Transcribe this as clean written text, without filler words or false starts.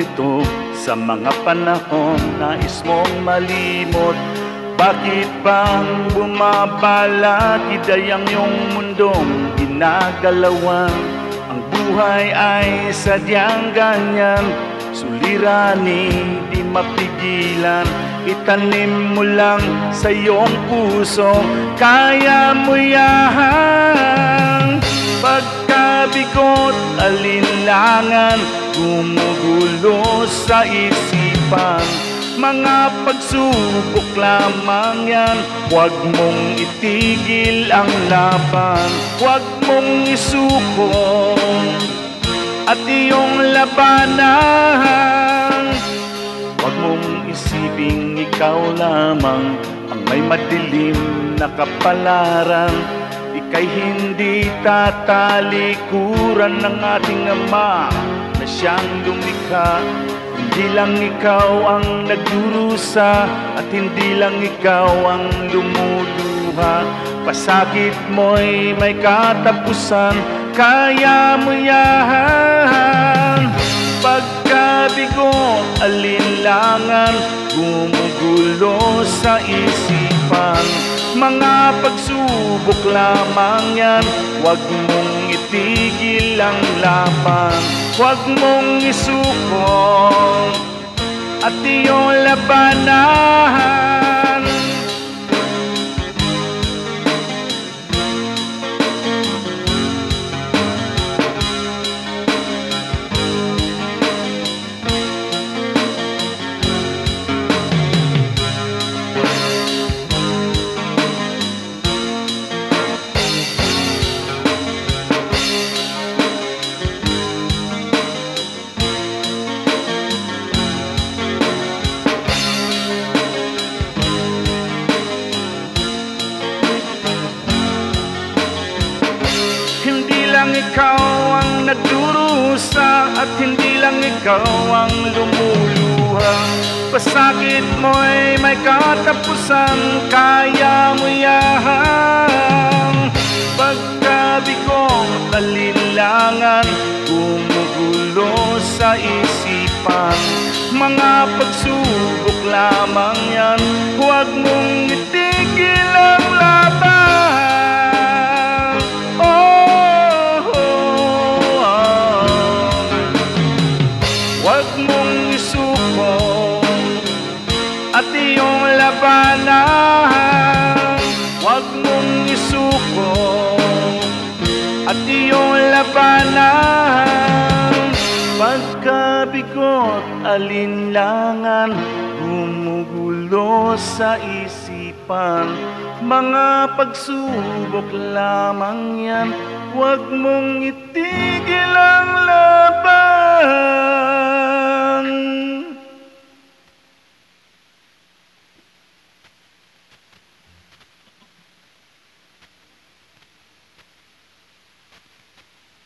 nalilito sa mga panahon nais mong malimot. Bakit bang bumabala gidayang yung mundong ginagalawan? Ang buhay ay sadyang ganyan, suliranin di mapigilan. Itanim mo lang sa iyong puso, kaya mo yan. Pagkabigot, alinlangan, gumugulo sa isipan. Mga pagsubok lamang yan, huwag mong itigil ang laban. Huwag mong isuko at iyong labanan. Huwag mong isiping ikaw lamang ang may madilim na kapalaran. Ika'y hindi tatalikuran ng ating Ama na siyang lumikha. Hindi lang ikaw ang nagdurusa at hindi lang ikaw ang lumuluha. Pasakit mo'y may katapusan, kaya mo yan. Pagkabigo, alinlangan, gumugulo sa isipan. Mga pagsubok lamang yan, huwag mong itigil ang laban. Huwag mong isuko at iyong labanan. Hindi lang ikaw ang nagdurusa at hindi lang ikaw ang lumuluha. Pasakit mo'y may katapusan, kaya mo yan. Pagkabigong alinlangan, gumugulo sa isipan. Mga pagsubok lamang yan, huwag mong itigil ang laban. Huwag mong isuko at iyong labanan. Huwag mong isuko at iyong labanan. Pagkabigot, alinlangan, gumugulo sa isipan. Mga pagsubok lamang yan, huwag mong itigil